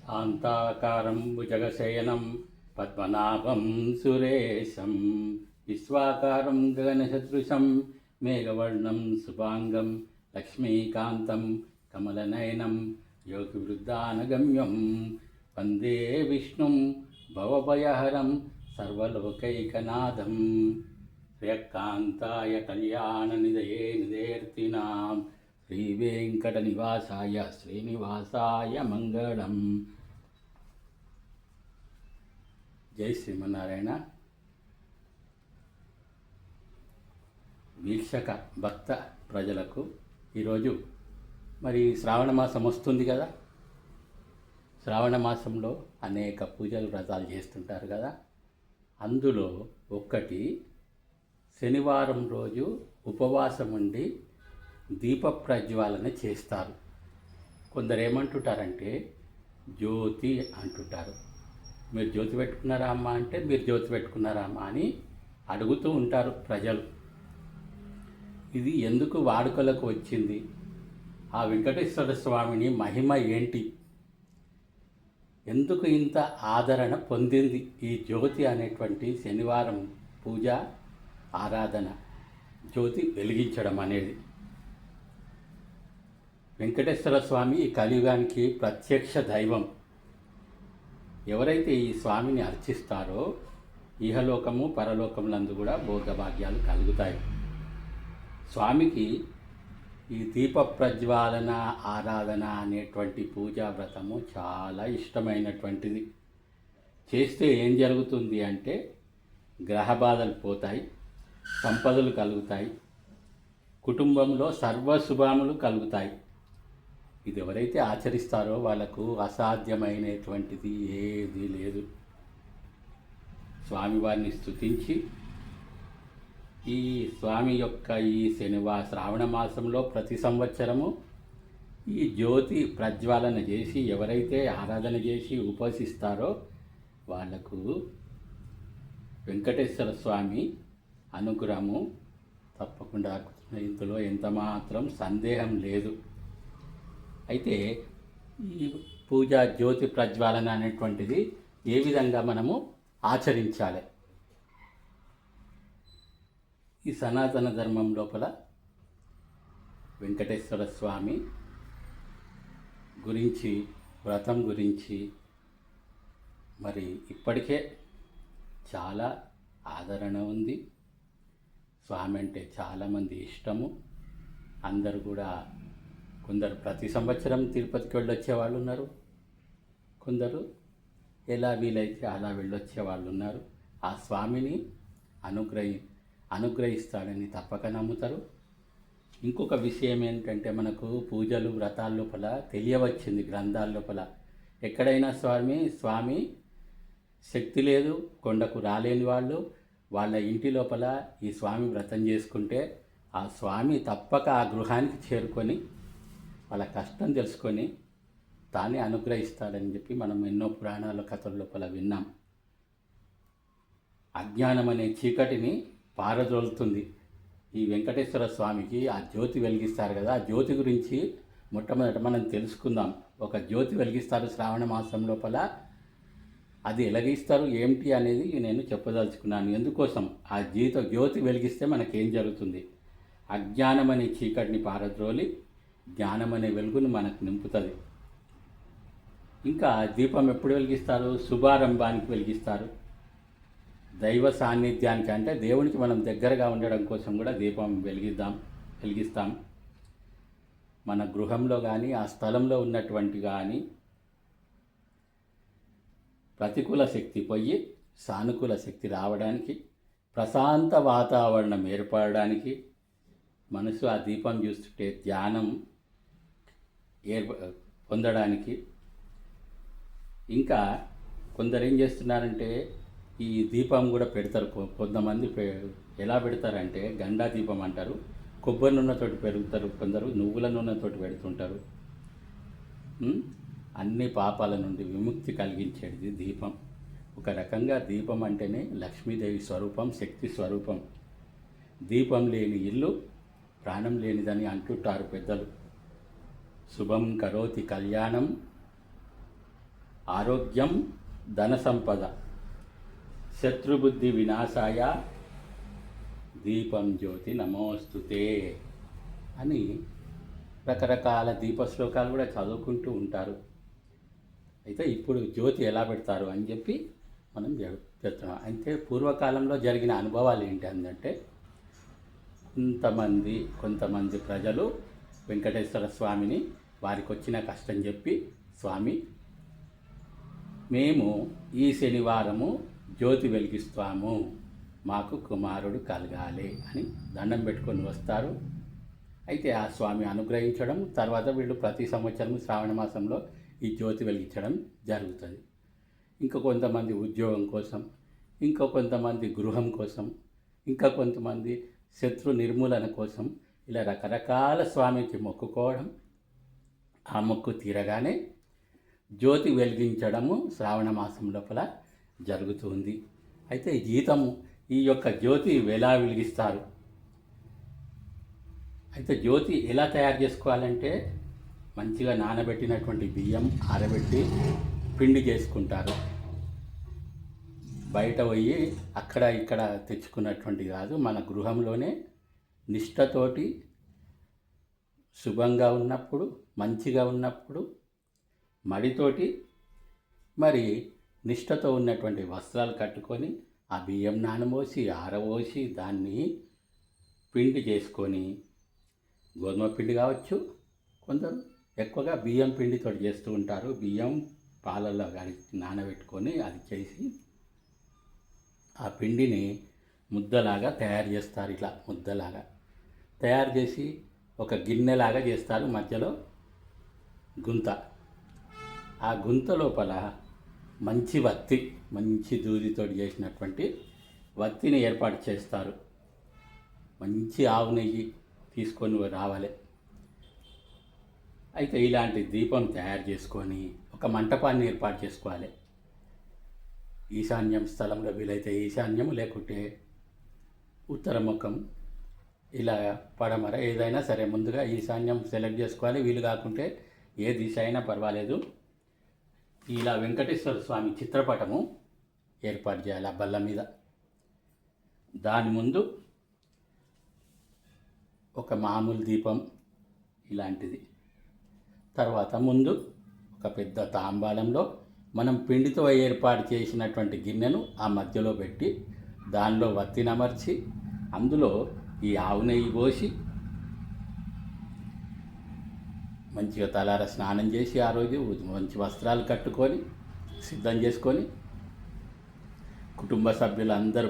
శాంతాకారం భుజగశయనం పద్మనాభం సురేశం విశ్వాకారం గగనసదృశం మేఘవర్ణం శుభాంగం లక్ష్మీకాంతం కమలనయనం యోగివృద్ధానగమ్యం వందే విష్ణుం భవభయహరం సర్వలోకైకనాథం శ్రేయకాంతాయ కళ్యాణనిధయే నిధేర్తినాం శ్రీవేంకటనివాసాయ శ్రీనివాసాయ మంగళం. జై శ్రీమన్నారాయణ. వీక్షక భక్త ప్రజలకు ఈరోజు మరి శ్రావణ మాసం వస్తుంది కదా. శ్రావణ మాసంలో అనేక పూజలు వ్రతాలు చేస్తుంటారు కదా. అందులో ఒక్కటి శనివారం రోజు ఉపవాసం ఉండి దీప ప్రజ్వాలన చేస్తారు. కొందరు ఏమంటుంటారంటే జ్యోతి అంటుంటారు. మీరు జ్యోతి పెట్టుకున్నారా అమ్మా అంటే మీరు జ్యోతి పెట్టుకున్నారా అమ్మా అని అడుగుతూ ఉంటారు ప్రజలు. ఇది ఎందుకు వాడుకలకు వచ్చింది? ఆ వెంకటేశ్వర స్వామిని మహిమ ఏంటి? ఎందుకు ఇంత ఆదరణ పొందింది ఈ జ్యోతి అనేటువంటి శనివారం పూజ ఆరాధన, జ్యోతి వెలిగించడం అనేది? వెంకటేశ్వర స్వామి ఈ కలియుగానికి ప్రత్యక్ష దైవం. ఎవరైతే ఈ స్వామిని అర్చిస్తారో ఇహలోకము పరలోకములందు కూడా భోగభాగ్యాలు కలుగుతాయి. స్వామికి ఈ దీప ప్రజ్వాలన ఆరాధన అనేటువంటి పూజా వ్రతము చాలా ఇష్టమైనటువంటిది. చేస్తే ఏం జరుగుతుంది అంటే గ్రహ బాధలు పోతాయి, సంపదలు కలుగుతాయి, కుటుంబంలో సర్వశుభములు కలుగుతాయి. ఇది ఎవరైతే ఆచరిస్తారో వాళ్ళకు అసాధ్యమైనటువంటిది ఏదీ లేదు. స్వామివారిని స్తుతించి ఈ స్వామి యొక్క ఈ శ్రావణ మాసంలో ప్రతి సంవత్సరము ఈ జ్యోతి ప్రజ్వాలన చేసి ఎవరైతే ఆరాధన చేసి ఉపాసిస్తారో వాళ్లకు వెంకటేశ్వర స్వామి అనుగ్రహము తప్పకుండా ఇందులో ఎంతమాత్రం సందేహం లేదు. అయితే ఈ పూజా జ్యోతి ప్రజ్వాలన అనేటువంటిది ఏ విధంగా మనము ఆచరించాలి? ఈ సనాతన ధర్మం లోపల వెంకటేశ్వర స్వామి గురించి, వ్రతం గురించి మరి ఇప్పటికే చాలా ఆదరణ ఉంది. స్వామి అంటే చాలామంది ఇష్టము. అందరూ కూడా కొందరు ప్రతి సంవత్సరం తిరుపతికి వెళ్ళొచ్చే వాళ్ళు ఉన్నారు, కొందరు ఎలా వీలైతే అలా వెళ్ళొచ్చే వాళ్ళు ఉన్నారు. ఆ స్వామిని అనుగ్రహిస్తాడని తప్పక నమ్ముతారు. ఇంకొక విషయం ఏంటంటే మనకు పూజలు వ్రతాల లోపల తెలియవచ్చింది, గ్రంథాల లోపల ఎక్కడైనా స్వామి శక్తి లేదు, కొండకు రాలేని వాళ్ళు వాళ్ళ ఇంటి లోపల ఈ స్వామి వ్రతం చేసుకుంటే ఆ స్వామి తప్పక ఆ గృహానికి చేరుకొని వాళ్ళ కష్టం తెలుసుకొని తానే అనుగ్రహిస్తాడని చెప్పి మనం ఎన్నో పురాణాల కథల లోపల విన్నాం. అజ్ఞానం అనే చీకటిని పారదోలుతుంది ఈ వెంకటేశ్వర స్వామికి. ఆ జ్యోతి వెలిగిస్తారు కదా, ఆ జ్యోతి గురించి మొట్టమొదట మనం తెలుసుకుందాం. ఒక జ్యోతి వెలిగిస్తారు శ్రావణ మాసం లోపల. అది ఎలాగిస్తారు ఏమిటి అనేది నేను చెప్పదలుచుకున్నాను. ఎందుకోసం ఆ జ్యోతి వెలిగిస్తే మనకేం జరుగుతుంది? అజ్ఞానం అనే చీకటిని పారద్రోలి జ్ఞానం అనే వెలుగును మనకు నింపుతుంది. ఇంకా దీపం ఎప్పుడు వెలిగిస్తారు? శుభారంభానికి వెలిగిస్తారు. దైవ సాన్నిధ్యానికి అంటే దేవునికి మనం దగ్గరగా ఉండడం కోసం కూడా దీపం వెలిగిస్తాం. మన గృహంలో కానీ ఆ స్థలంలో ఉన్నటువంటి కానీ ప్రతికూల శక్తి పోయి సానుకూల శక్తి రావడానికి, ప్రశాంత వాతావరణం ఏర్పడడానికి, మనసు ఆ దీపం చూస్తుంటే ధ్యానం పొందడానికి. ఇంకా కొందరు ఏం చేస్తున్నారంటే ఈ దీపం కూడా పెడతారు. కొంతమంది ఎలా పెడతారంటే గండా దీపం అంటారు. కొబ్బరి నూనెతోటి పెరుగుతారు, కొందరు నువ్వుల నూనెతోటి పెడుతుంటారు. అన్ని పాపాల నుండి విముక్తి కలిగించేది దీపం. ఒక రకంగా దీపం అంటేనే లక్ష్మీదేవి స్వరూపం, శక్తి స్వరూపం. దీపం లేని ఇల్లు ప్రాణం లేనిదని అంటుంటారు పెద్దలు. శుభం కరోతి కళ్యాణం ఆరోగ్యం, ధన సంపద, శత్రుబుద్ధి వినాశాయ దీపం జ్యోతి నమోస్తుతే అని రకరకాల దీప శ్లోకాలు కూడా చదువుకుంటూ ఉంటారు. అయితే ఇప్పుడు జ్యోతి ఎలా పెడతారు అని చెప్పి మనం చెప్తున్నాం. అయితే పూర్వకాలంలో జరిగిన అనుభవాలు ఏంటి అంటే, కొంతమంది ప్రజలు వెంకటేశ్వర స్వామిని వారికి వచ్చిన కష్టం చెప్పి, స్వామి మేము ఈ శనివారము జ్యోతి వెలిగిస్తాము, మాకు కుమారుడు కలగాలి అని దండం పెట్టుకొని వస్తారు. అయితే ఆ స్వామి అనుగ్రహించడం, తర్వాత వీళ్ళు ప్రతి సంవత్సరం శ్రావణ మాసంలో ఈ జ్యోతి వెలిగించడం జరుగుతుంది. ఇంకా కొంతమంది ఉద్యోగం కోసం, ఇంకా కొంతమంది గృహం కోసం, ఇంకా కొంతమంది శత్రు నిర్మూలన కోసం ఇలా రకరకాల స్వామికి మొక్కుకోవడం, ఆ మొక్కు తీరగానే జ్యోతి వెలిగించడము శ్రావణ మాసం లోపల జరుగుతుంది. అయితే ఈ యొక్క జ్యోతి ఎలా వెలిగిస్తారు? అయితే జ్యోతి ఎలా తయారు చేసుకోవాలంటే, మంచిగా నానబెట్టినటువంటి బియ్యం ఆరబెట్టి పిండి చేసుకుంటారు. బయట పోయి అక్కడ ఇక్కడ తెచ్చుకున్నటువంటి కాదు, మన గృహంలోనే నిష్టతోటి శుభంగా ఉన్నప్పుడు, మంచిగా ఉన్నప్పుడు మడితోటి మరి నిష్టతో ఉన్నటువంటి వస్త్రాలు కట్టుకొని ఆ బియ్యం నానబోసి ఆరబోసి దాన్ని పిండి చేసుకొని, గోధుమ పిండి కావచ్చు, కొందరు ఎక్కువగా బియ్యం పిండితో చేస్తూ ఉంటారు. బియ్యం పాలల్లో కానీ నానబెట్టుకొని అది చేసి ఆ పిండిని ముద్దలాగా తయారు చేస్తారు. ఇట్లా ముద్దలాగా తయారు చేసి ఒక గిన్నెలాగా చేస్తారు, మధ్యలో గుంత. ఆ గుంత లోపల మంచి దూదితో చేసినటువంటి వత్తిని ఏర్పాటు చేస్తారు. మంచి ఆవు నెయ్యి తీసుకొని రావాలి. అయితే ఇలాంటి దీపం తయారు చేసుకొని ఒక మంటపాన్ని ఏర్పాటు చేసుకోవాలి. ఈశాన్యం స్థలంలో వీలైతే ఈశాన్యం, లేకుంటే ఉత్తర ముఖం, ఇలా పడమర, ఏదైనా సరే ముందుగా ఈశాన్యం సెలెక్ట్ చేసుకోవాలి. వీలు కాకుంటే ఏ దిశ అయినా పర్వాలేదు. ఇలా వెంకటేశ్వర స్వామి చిత్రపటము ఏర్పాటు చేయాలి ఆ బల్ల మీద. దాని ముందు ఒక మామూలు దీపం ఇలాంటిది. తర్వాత ముందు ఒక పెద్ద తాంబాలంలో మనం పిండితో ఏర్పాటు చేసినటువంటి గిన్నెను ఆ మధ్యలో పెట్టి దానిలో వత్తినమర్చి అందులో ఈ ఆవు నెయ్యి పోసి మంచిగా తలార స్నానం చేసి ఆ రోజు మంచి వస్త్రాలు కట్టుకొని సిద్ధం చేసుకొని కుటుంబ సభ్యులందరూ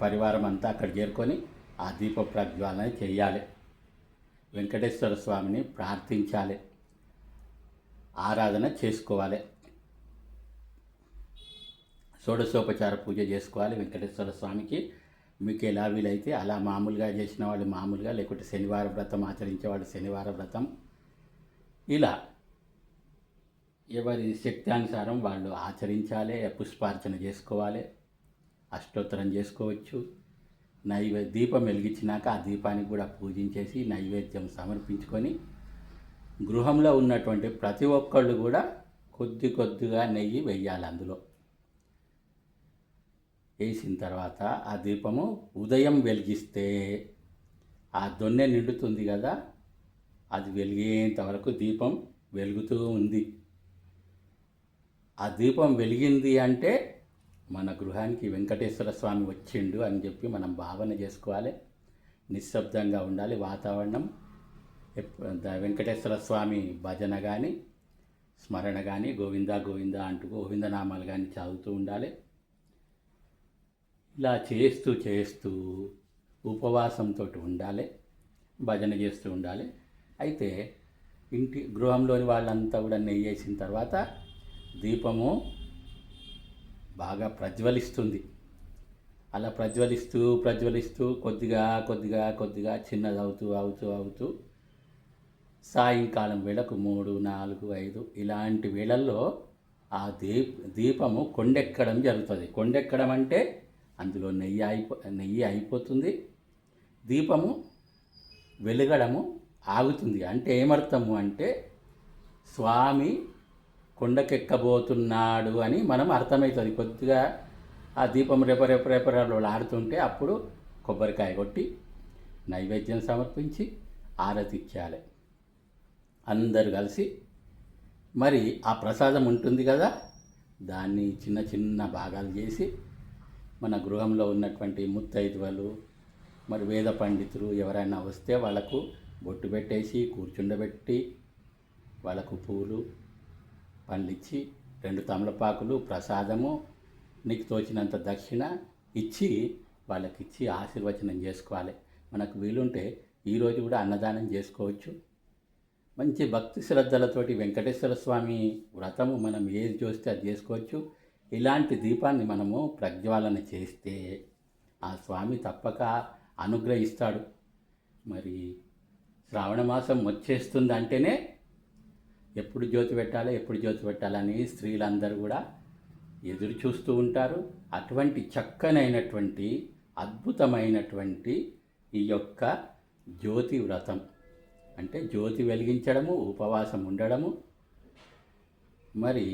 పరివారం అంతా అక్కడ చేరుకొని ఆ దీప ప్రజ్వాలన చేయాలి. వెంకటేశ్వర స్వామిని ప్రార్థించాలి, ఆరాధన చేసుకోవాలి, షోడశోపచార పూజ చేసుకోవాలి వెంకటేశ్వర స్వామికి. మీకు ఎలా వీలైతే అలా మామూలుగా చేసిన వాళ్ళు మామూలుగా, లేకుంటే శనివార వ్రతం ఆచరించేవాళ్ళు శనివార వ్రతం, ఇలా ఎవరి శక్త్యానుసారం వాళ్ళు ఆచరించాలి. పుష్పార్చన చేసుకోవాలి, అష్టోత్తరం చేసుకోవచ్చు. దీపం వెలిగించినాక ఆ దీపానికి కూడా పూజించేసి నైవేద్యం సమర్పించుకొని గృహంలో ఉన్నటువంటి ప్రతి ఒక్కళ్ళు కూడా కొద్దిగా నెయ్యి వెయ్యాలి. అందులో వేసిన తర్వాత ఆ దీపము ఉదయం వెలిగిస్తే ఆ దొన్నె నిండుతుంది కదా, అది వెలిగేంత వరకు దీపం వెలుగుతూ ఉంది. ఆ దీపం వెలిగింది అంటే మన గృహానికి వెంకటేశ్వర స్వామి వచ్చిండు అని చెప్పి మనం భావన చేసుకోవాలి. నిశ్శబ్దంగా ఉండాలి వాతావరణం. వెంకటేశ్వర స్వామి భజన కానీ స్మరణ కానీ గోవింద గోవింద అంటూ గోవిందనామాలు కానీ చదువుతూ ఉండాలి. ఇలా చేస్తూ ఉపవాసంతో ఉండాలి, భజన చేస్తూ ఉండాలి. అయితే గృహంలోని వాళ్ళంతా కూడా నెయ్యి వేసిన తర్వాత దీపము బాగా ప్రజ్వలిస్తుంది. అలా ప్రజ్వలిస్తూ కొద్దిగా చిన్నదవుతూ సాయంకాలం వేళకు 3, 4, 5 ఇలాంటి వేళల్లో ఆ దీపము కొండెక్కడం జరుగుతుంది. కొండెక్కడం అంటే అందులో నెయ్యి అయిపోతుంది, దీపము వెలగడము ఆగుతుంది. అంటే ఏమర్థము అంటే స్వామి కొండకెక్కబోతున్నాడు అని మనం అర్థమవుతుంది. కొద్దిగా ఆ దీపం రెపరెపరెపరెపలాడుతుంటే అప్పుడు కొబ్బరికాయ కొట్టి నైవేద్యం సమర్పించి ఆరతి ఇచ్చేయాలి. అందరు కలిసి మరి ఆ ప్రసాదం ఉంటుంది కదా, దాన్ని చిన్న చిన్న భాగాలు చేసి మన గృహంలో ఉన్నటువంటి ముత్తైదువలు మరి వేద పండితులు ఎవరైనా వస్తే వాళ్ళకు బొట్టు పెట్టేసి కూర్చుండబెట్టి వాళ్ళకు పూలు పండ్లిచ్చి 2 తమలపాకులు ప్రసాదము నీకు తోచినంత దక్షిణ ఇచ్చి వాళ్ళకిచ్చి ఆశీర్వచనం చేసుకోవాలి. మనకు వీలుంటే ఈరోజు కూడా అన్నదానం చేసుకోవచ్చు. మంచి భక్తి శ్రద్ధలతోటి వెంకటేశ్వర స్వామి వ్రతము మనం ఏది చూస్తే అది చేసుకోవచ్చు. ఇలాంటి దీపాన్ని మనము ప్రజ్వాలన చేస్తే ఆ స్వామి తప్పక అనుగ్రహిస్తాడు. మరి శ్రావణ మాసం వచ్చేస్తుంది అంటేనే ఎప్పుడు జ్యోతి పెట్టాలని స్త్రీలందరూ కూడా ఎదురు చూస్తూ ఉంటారు. అటువంటి చక్కనైనటువంటి అద్భుతమైనటువంటి ఈ యొక్క జ్యోతి వ్రతం అంటే జ్యోతి వెలిగించడము, ఉపవాసం ఉండడము, మరి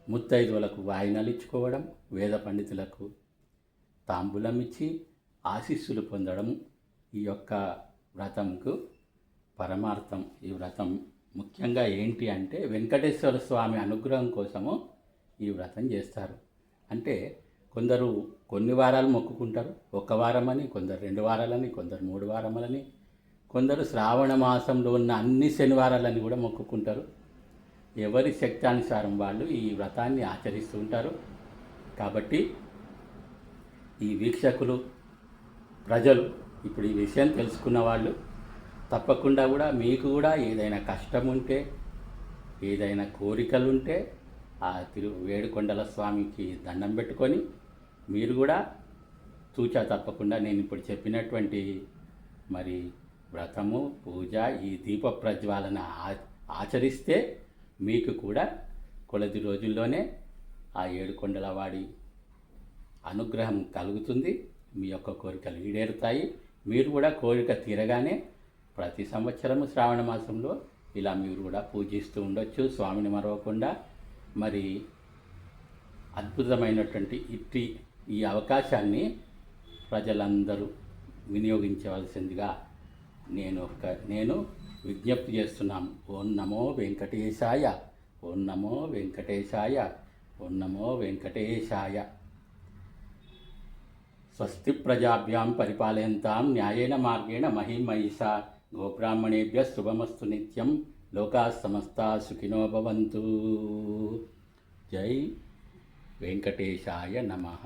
ముత్తైదువులకు వాయినాలు ఇచ్చుకోవడం, వేద పండితులకు తాంబూలం ఇచ్చి ఆశీస్సులు పొందడం ఈ యొక్క వ్రతంకు పరమార్థం. ఈ వ్రతం ముఖ్యంగా ఏంటి అంటే వెంకటేశ్వర స్వామి అనుగ్రహం కోసము ఈ వ్రతం చేస్తారు. అంటే కొందరు కొన్ని వారాలు మొక్కుకుంటారు, 1 వారమని, కొందరు 2 వారాలని, కొందరు 3 వారములని, కొందరు శ్రావణ మాసంలో ఉన్న అన్ని శనివారాలని కూడా మొక్కుకుంటారు. ఎవరి శక్తానుసారం వాళ్ళు ఈ వ్రతాన్ని ఆచరిస్తూ ఉంటారు. కాబట్టి ఈ వీక్షకులు ప్రజలు ఇప్పుడు ఈ విషయం తెలుసుకున్న వాళ్ళు తప్పకుండా కూడా మీకు కూడా ఏదైనా కష్టం ఉంటే, ఏదైనా కోరికలు ఉంటే ఆ వేడుకొండల స్వామికి దండం పెట్టుకొని మీరు కూడా తూచా తప్పకుండా నేను ఇప్పుడు చెప్పినటువంటి మరి వ్రతము, పూజ, ఈ దీప ప్రజ్వాలన ఆచరిస్తే మీకు కూడా కొలది రోజుల్లోనే ఆ ఏడుకొండల వాడి అనుగ్రహం కలుగుతుంది. మీ యొక్క కోరికలు ఈడేరుతాయి. మీరు కూడా కోరిక తీరగానే ప్రతి సంవత్సరము శ్రావణ మాసంలో ఇలా మీరు కూడా పూజిస్తూ ఉండొచ్చు స్వామిని మరవకుండా. మరి అద్భుతమైనటువంటి ఈ అవకాశాన్ని ప్రజలందరూ వినియోగించవలసిందిగా నేను విజ్ఞప్తి చేస్తున్నాను. ఓం నమో వెంకటేశాయ, ఓం నమో వెంకటేశాయ, ఓం నమో వెంకటేశాయ. స్వస్తి ప్రజాభ్యాం పరిపాలయంతాం న్యాయేన మార్గేణ మహిమహిషా. గోబ్రాహ్మణేభ్యః శుభమస్తు నిత్యం. లోకాః సమస్తాః సుఖినో భవంతు. జై వెంకటేశాయ నమః.